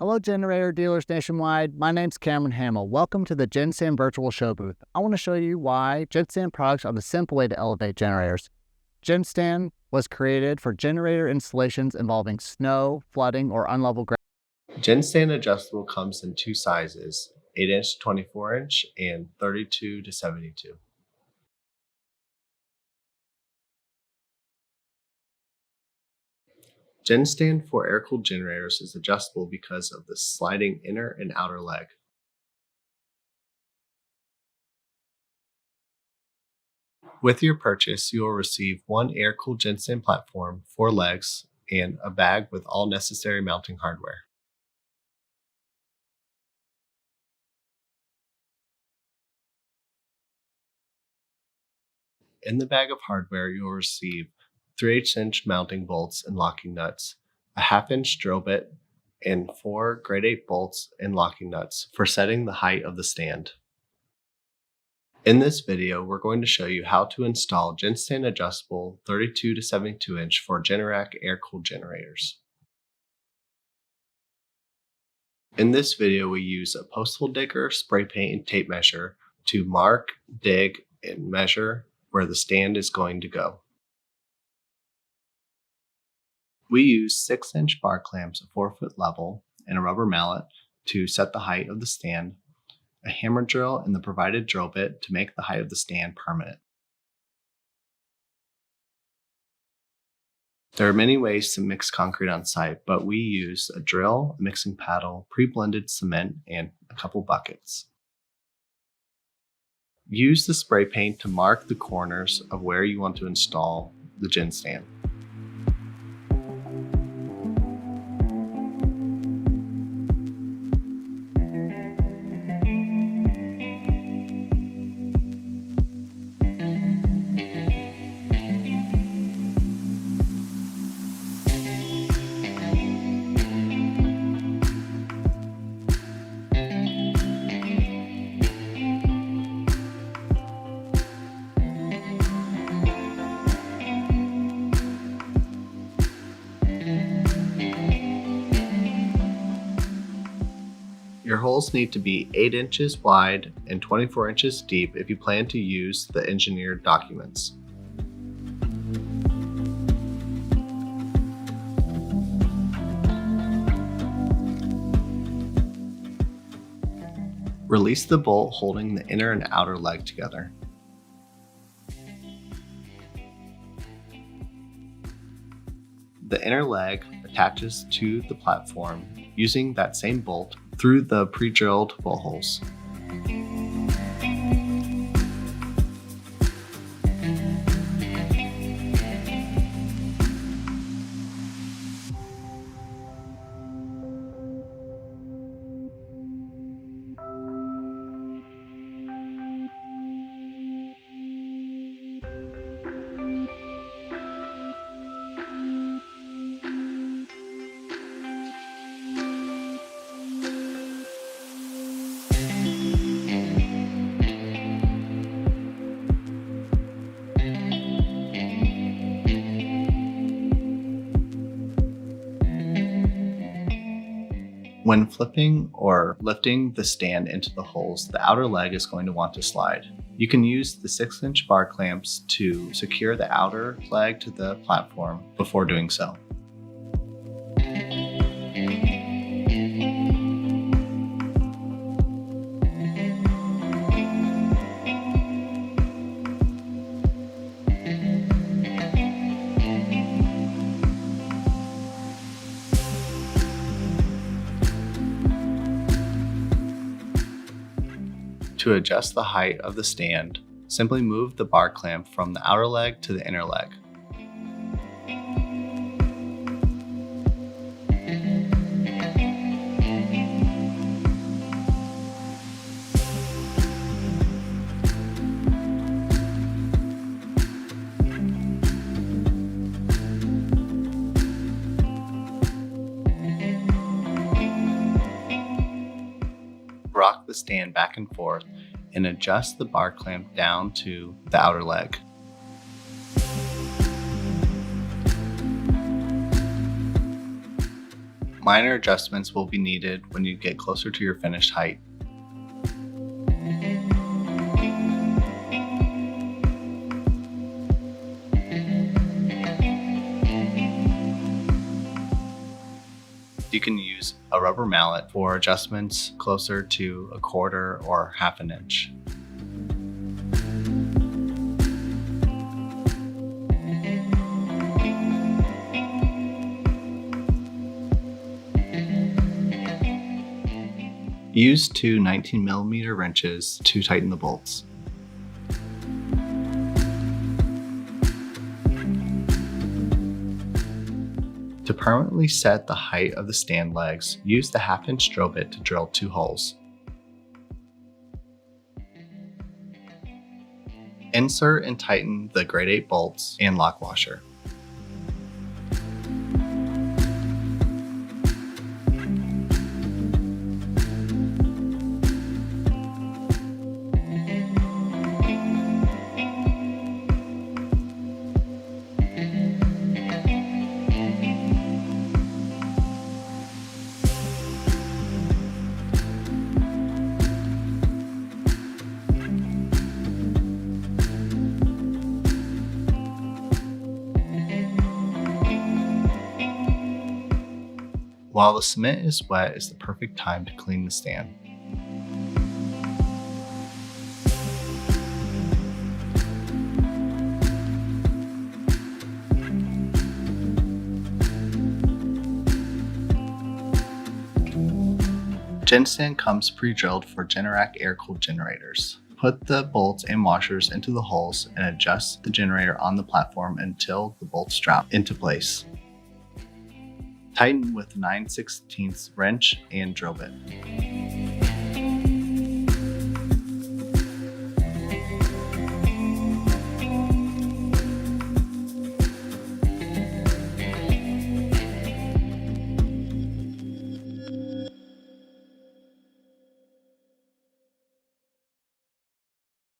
Hello, generator dealers nationwide. My name's Cameron Hamill. Welcome to the GenStand virtual show booth. I want to show you why GenStand products are the simple way to elevate generators. GenStand was created for generator installations involving snow, flooding, or unlevel ground. GenStand adjustable comes in two sizes, 8-inch to 24-inch and 32 to 72. GenStand for air-cooled generators is adjustable because of the sliding inner and outer leg. With your purchase, you will receive one air-cooled GenStand platform, 4 legs, and a bag with all necessary mounting hardware. In the bag of hardware, you will receive 3/8-inch mounting bolts and locking nuts, a 1/2-inch drill bit, and 4 grade 8 bolts and locking nuts for setting the height of the stand. In this video, we're going to show you how to install GenStand adjustable 32 to 72-inch for GENERAC air-cooled generators. In this video, we use a posthole digger, spray paint, and tape measure to mark, dig, and measure where the stand is going to go. We use 6-inch bar clamps, a 4-foot level, and a rubber mallet to set the height of the stand, a hammer drill and the provided drill bit to make the height of the stand permanent. There are many ways to mix concrete on site, but we use a drill, a mixing paddle, pre-blended cement, and a couple buckets. Use the spray paint to mark the corners of where you want to install the GenStand. Your holes need to be 8 inches wide and 24 inches deep if you plan to use the engineered documents. Release the bolt holding the inner and outer leg together. The inner leg attaches to the platform using that same bolt through the pre-drilled bolt holes. When flipping or lifting the stand into the holes, the outer leg is going to want to slide. You can use the 6-inch bar clamps to secure the outer leg to the platform before doing so. To adjust the height of the stand, simply move the bar clamp from the outer leg to the inner leg. Rock the stand back and forth and adjust the bar clamp down to the outer leg. Minor adjustments will be needed when you get closer to your finished height. You can use a rubber mallet for adjustments closer to 1/4 or 1/2 inch. Use two 19mm wrenches to tighten the bolts. To permanently set the height of the stand legs, use the 1/2 inch drill bit to drill 2 holes. Insert and tighten the grade 8 bolts and lock washer. While the cement is wet is the perfect time to clean the stand. GenStand comes pre-drilled for GENERAC air-cooled generators. Put the bolts and washers into the holes and adjust the generator on the platform until the bolts drop into place. Tighten with 9/16 wrench and drill bit.